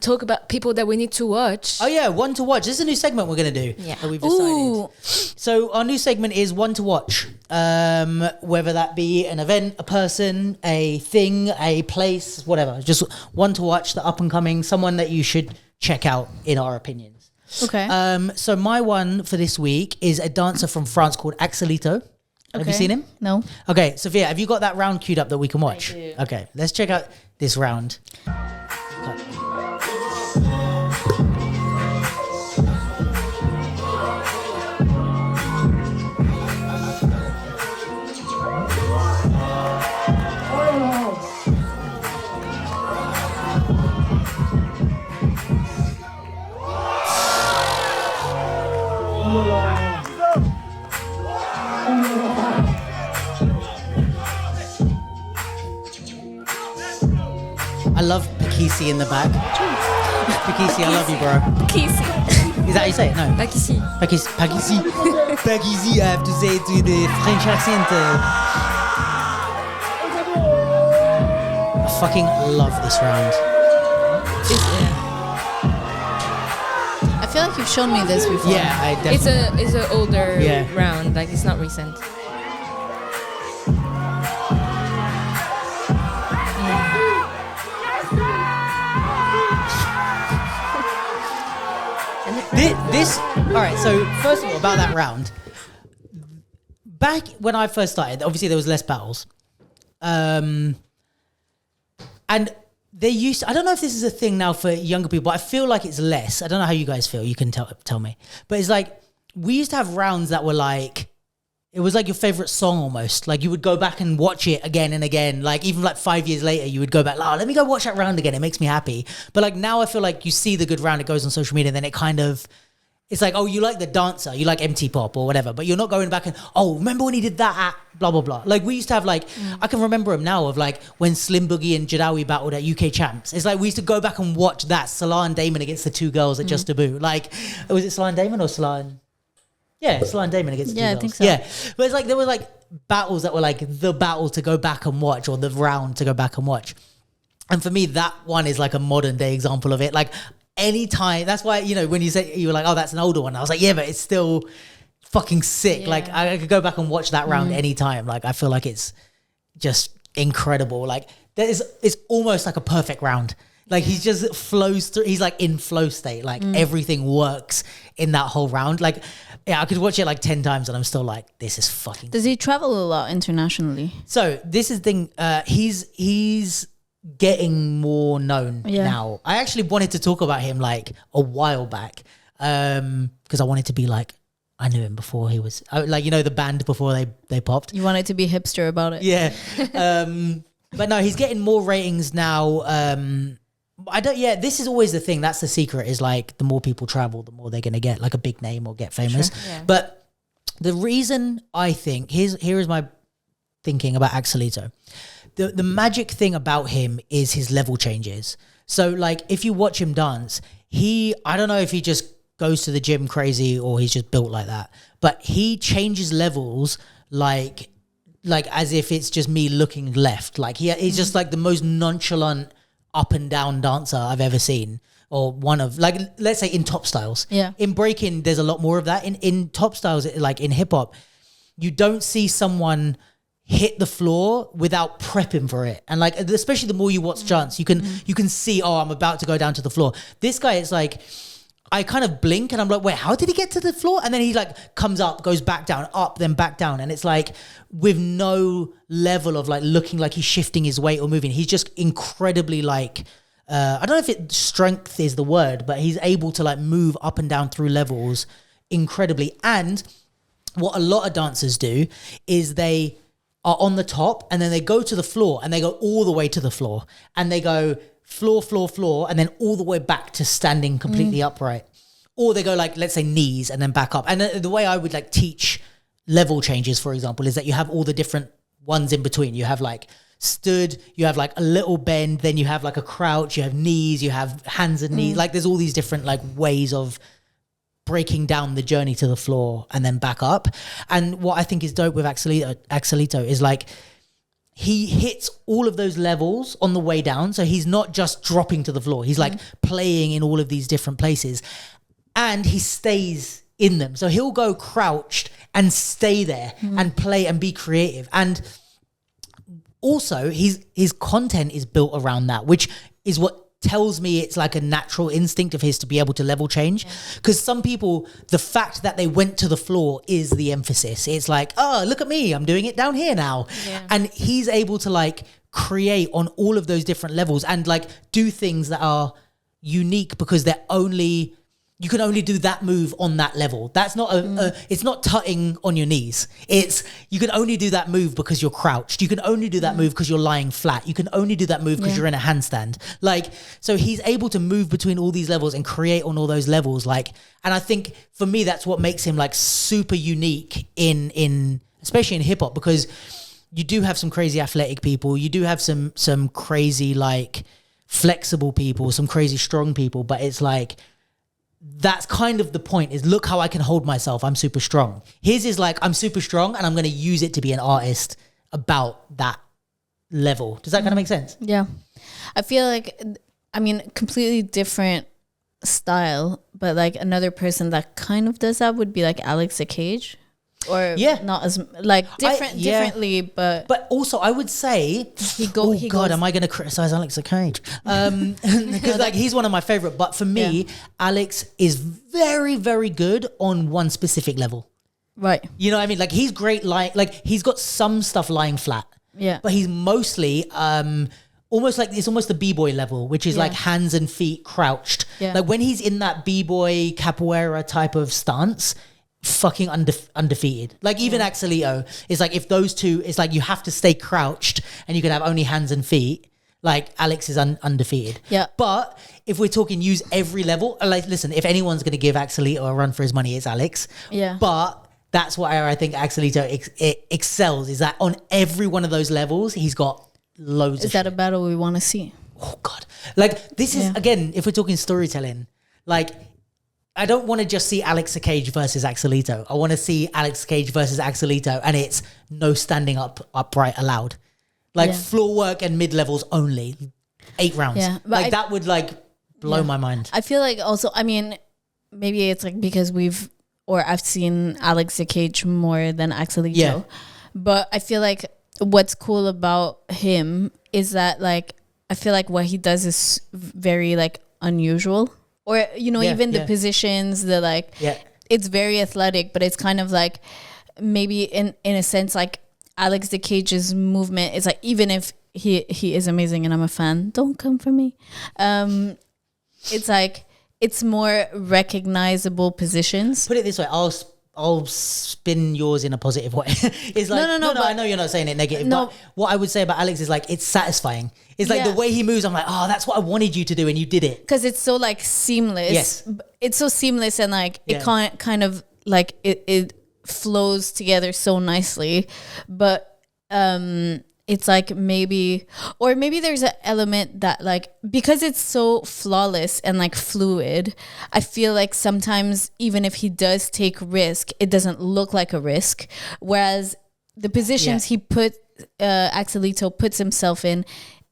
talk about people that we need to watch. Oh yeah, one to watch. This is a new segment we're gonna do. Yeah. That we've decided. Ooh. So our new segment is one to watch. Whether that be an event, a person, a thing, a place, whatever. Just one to watch, the up and coming, someone that you should check out in our opinions. Okay. So my one for this week is a dancer from France called Axelito. Have you seen him? No. Okay, Sophia, have you got that round queued up that we can watch? I do. Okay, let's check out this round. I love Pakisi in the back. Pakisi, I love you, bro. Kissy. Is that how you say it? No. Like you see. Pakisi. Pakisi, I have to say it with the French accent. I fucking love this round. I feel like you've shown me this before. Yeah, I definitely. It's a older Yeah. round. Like it's not recent. This all right, so first of all, about that round. Back when I first started, obviously there was less battles. And they used I don't know if this is a thing now for younger people, but I feel like it's less. I don't know how you guys feel. You can tell me. But it's like we used to have rounds that were like it was like your favorite song almost. Like you would go back and watch it again and again. Like even like 5 years later, you would go back, oh, let me go watch that round again. It makes me happy. But like now I feel like you see the good round, it goes on social media, and then it kind of, it's like, oh, you like the dancer, you like MT Pop or whatever, but you're not going back and, oh, remember when he did that at blah, blah, blah. Like we used to have like, I can remember him now of like when Slim Boogie and Jadawi battled at UK Champs. It's like we used to go back and watch that Salah and Damon against the two girls at Just Taboo. Like, was it Salah and Damon or Salah and... Yeah, Salah and Damon against the two girls. I think so. Yeah, but it's like there were like battles that were like the battle to go back and watch or the round to go back and watch. And for me, that one is like a modern day example of it. Like anytime, that's why, you know, when you say, you were like, oh, that's an older one. I was like, yeah, but it's still fucking sick. Yeah. Like I could go back and watch that round anytime. Like I feel like it's just incredible. Like it's almost like a perfect round. Like he just flows through. He's like in flow state. Like everything works in that whole round. Like, yeah, I could watch it like 10 times and I'm still like, this is fucking. Does he travel a lot internationally? So this is the thing. He's getting more known now. I actually wanted to talk about him like a while back because I wanted to be like, I knew him before he was like, you know, the band before they popped. You wanted to be hipster about it. Yeah. But no, he's getting more ratings now. This is always the thing. That's the secret is like the more people travel, the more they're going to get like a big name or get famous. Sure, yeah. But the reason I think, here is my thinking about Axelito. The magic thing about him is his level changes. So like if you watch him dance, I don't know if he just goes to the gym crazy or he's just built like that, but he changes levels like as if it's just me looking left. Like he's just like the most nonchalant up and down dancer I've ever seen, or one of, like, let's say in top styles. Yeah. In breaking, there's a lot more of that. In top styles, like in hip hop, you don't see someone hit the floor without prepping for it. And like, especially the more you watch dance, you can see, oh, I'm about to go down to the floor. This guy, it's like, I kind of blink and I'm like, wait, how did he get to the floor? And then he like comes up, goes back down, up, then back down. And it's like with no level of like looking like he's shifting his weight or moving. He's just incredibly like, I don't know if strength is the word, but he's able to like move up and down through levels incredibly. And what a lot of dancers do is they are on the top and then they go to the floor and they go all the way to the floor and they go floor, floor, floor, and then all the way back to standing completely upright. Or they go like, let's say knees and then back up. And the way I would like teach level changes, for example, is that you have all the different ones in between. You have like stood, you have like a little bend, then you have like a crouch, you have knees, you have hands and knees. Like there's all these different like ways of breaking down the journey to the floor and then back up. And what I think is dope with Axelito is like, he hits all of those levels on the way down. So he's not just dropping to the floor. He's like playing in all of these different places, and he stays in them. So he'll go crouched and stay there and play and be creative. And also his content is built around that, which is what tells me it's like a natural instinct of his to be able to level change. Because some people, the fact that they went to the floor is the emphasis. It's like, oh, look at me, I'm doing it down here now. And he's able to like create on all of those different levels and like do things that are unique because you can only do that move on that level. That's not it's not tutting on your knees. It's, you can only do that move because you're crouched. You can only do that move because you're lying flat. You can only do that move because you're in a handstand. Like, so he's able to move between all these levels and create on all those levels. Like, and I think for me, that's what makes him like super unique in especially in hip hop, because you do have some crazy athletic people. You do have some crazy like flexible people, some crazy strong people, but it's like, that's kind of the point, is look how I can hold myself. I'm super strong. His is like, I'm super strong and I'm going to use it to be an artist about that level. Does that kind of make sense? Yeah. I feel like, I mean, completely different style, but like another person that kind of does that would be like Alex the Cage. Or not as like differently, but also I would say he goes. Am I going to criticize Alex the Cage? Because like he's one of my favorite. But for me, Alex is very, very good on one specific level. Right. You know what I mean? Like he's great. Like he's got some stuff lying flat. Yeah. But he's mostly almost like, it's almost the b-boy level, which is like hands and feet crouched. Yeah. Like when he's in that b-boy capoeira type of stance, fucking undefeated. Like even Axelito is like, if those two, it's like you have to stay crouched and you can have only hands and feet. Like Alex is undefeated. Yeah. But if we're talking use every level, like listen, if anyone's going to give Axelito a run for his money, it's Alex. Yeah. But that's why I think Axelito excels, is that on every one of those levels, he's got loads of Is that shit. a battle we want to see? Oh God. Like this is, again, if we're talking storytelling, like I don't want to just see Alex the Cage versus Axelito. I want to see Alex the Cage versus Axelito, and it's no standing upright allowed. Like floor work and mid levels only. 8 rounds. Yeah, like that would like blow my mind. I feel like also, I mean, maybe it's like because I've seen Alex the Cage more than Axelito. Yeah. But I feel like what's cool about him is that like, I feel like what he does is very like unusual. Or, you know, even the positions, the like, it's very athletic, but it's kind of like maybe in a sense, like Alex the Cage's movement is like, even if he is amazing and I'm a fan, don't come for me. It's like, it's more recognizable positions. Put it this way, I'll spin yours in a positive way. It's like, no, I know you're not saying it negative, but what I would say about Alex is like, it's satisfying. It's like the way he moves, I'm like, oh, that's what I wanted you to do, and you did it. Because it's so like seamless. Yes. It's so seamless, and like it kind of like it flows together so nicely. But it's like maybe there's an element that like, because it's so flawless and like fluid, I feel like sometimes even if he does take risk, it doesn't look like a risk. Whereas the positions Axelito puts himself in,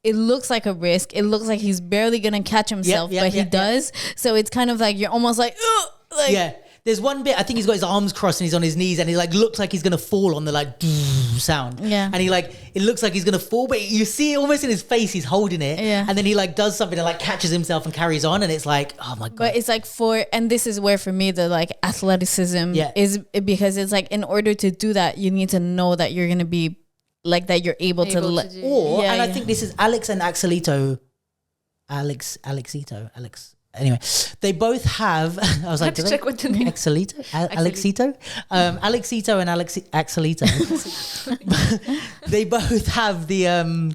it looks like a risk. It looks like he's barely gonna catch himself, but he does. So it's kind of like you're almost like, ugh, like There's one bit, I think he's got his arms crossed and he's on his knees and he like looks like he's going to fall on the like sound. Yeah. And he like, it looks like he's going to fall, but you see it almost in his face, he's holding it. Yeah. And then he like does something and like catches himself and carries on. And it's like, oh my God. But it's like and this is where for me the like athleticism is, because it's like in order to do that, you need to know that you're going to be like, that you're able to do. And I think this is Alex and Axelito. Alexito. Anyway, they both have. I was like, to check what the name. Axelito, Alexito, Alexito, and Axelito. They both have the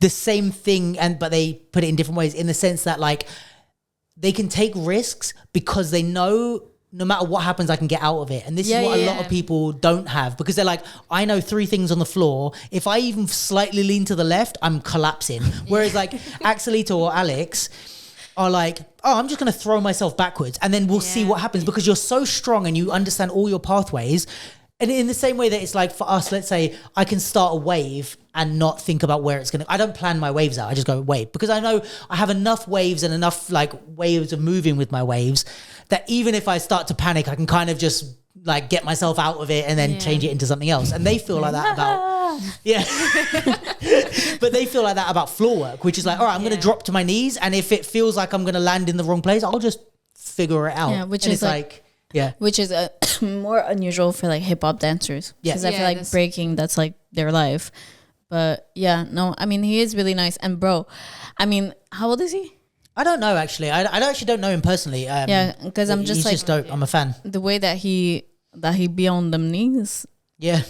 same thing, but they put it in different ways. In the sense that like they can take risks because they know no matter what happens, I can get out of it. And this is what a lot of people don't have, because they're like, I know 3 things on the floor. If I even slightly lean to the left, I'm collapsing. Whereas like Axelito or Alex are like, oh, I'm just going to throw myself backwards and then we'll see what happens, because you're so strong and you understand all your pathways. And in the same way that it's like for us, let's say I can start a wave and not think about where it's going to, I don't plan my waves out. I just go wave because I know I have enough waves and enough like waves of moving with my waves that even if I start to panic, I can kind of just like get myself out of it and then change it into something else. And they feel like that about, but they feel like that about floor work, which is like, all right, I'm going to drop to my knees. And if it feels like I'm going to land in the wrong place, I'll just figure it out. Yeah, which and is it's like which is more unusual for like hip hop dancers. Yeah. Because I feel like breaking, that's like their life. But yeah, no, I mean, he is really nice. And bro, I mean, how old is he? I don't know, actually. I actually don't know him personally. Yeah, because I'm just he's like, just dope. I'm a fan. the way that he be on them knees. Yeah.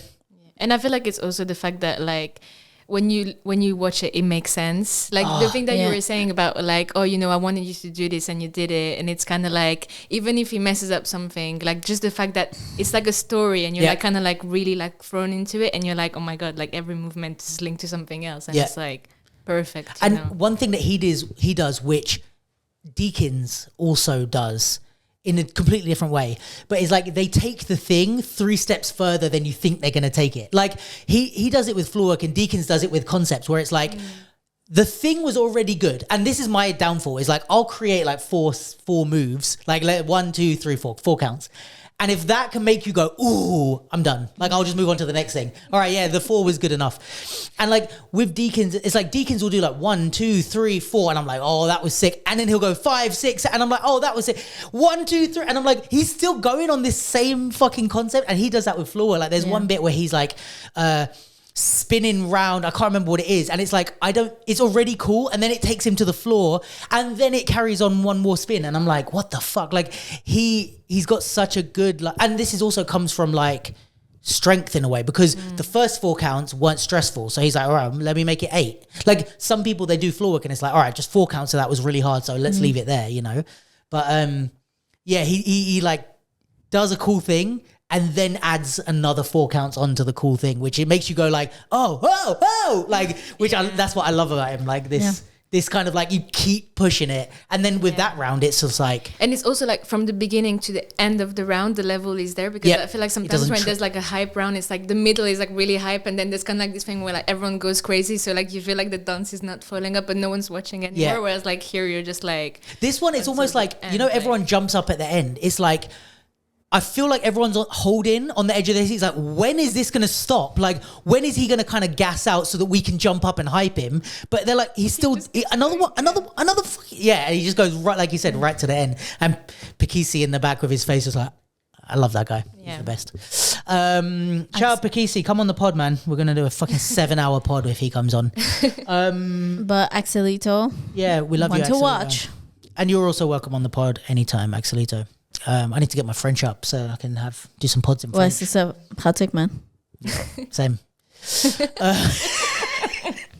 And I feel like it's also the fact that like when you watch it, it makes sense. Like the thing that you were saying about like, oh, you know, I wanted you to do this and you did it. And it's kind of like, even if he messes up something, like just the fact that it's like a story and you're like kind of like really like thrown into it and you're like, oh my God, like every movement is linked to something else. And it's like perfect. And one thing that he does, which Deakins also does in a completely different way, but it's like they take the thing 3 steps further than you think they're going to take it. Like he does it with floor work and Deakins does it with concepts where it's like the thing was already good. And this is my downfall is like, I'll create like four moves, like 1, 2, 3, 4 counts. And if that can make you go, ooh, I'm done. Like, I'll just move on to the next thing. All right, yeah, the 4 was good enough. And like with Deakins, it's like Deakins will do like 1, 2, 3, 4. And I'm like, oh, that was sick. And then he'll go 5, 6. And I'm like, oh, that was sick. 1, 2, 3. And I'm like, he's still going on this same fucking concept. And he does that with floor. Like there's one bit where he's like, spinning round, I can't remember what it is, and it's like it's already cool, and then it takes him to the floor and then it carries on one more spin and I'm like, what the fuck? Like he's got such a good like, and this is also comes from like strength in a way because the first 4 counts weren't stressful, so he's like, all right, let me make it 8. Like some people, they do floor work and it's like, all right, just 4 counts, so that was really hard, so let's leave it there, you know. But yeah, he like does a cool thing and then adds another 4 counts onto the cool thing, which it makes you go like, oh, like, which that's what I love about him. Like this kind of like, you keep pushing it. And then with that round, it's just like. And it's also like from the beginning to the end of the round, the level is there because I feel like sometimes when there's like a hype round, it's like the middle is like really hype. And then there's kind of like this thing where like everyone goes crazy. So like you feel like the dance is not falling up, but no one's watching anymore. Yeah. Whereas like here, you're just like. This one, it's almost like, you know, everyone jumps up at the end. It's like, I feel like everyone's holding on the edge of their seat. It's like, when is this going to stop? Like, when is he going to kind of gas out so that we can jump up and hype him? But they're like, he's still another one, another. And he just goes right, like you said, right to the end. And Pakisi in the back with his face is like, I love that guy. Yeah. He's the best. Shout out Pakisi, come on the pod, man. We're going to do a fucking 7-hour pod if he comes on. But Axelito, yeah, we love you, want to watch. And you're also welcome on the pod anytime, Axelito. I need to get my French up so I can do some pods in French. Ouais, c'est ça. Pratique, man. Same.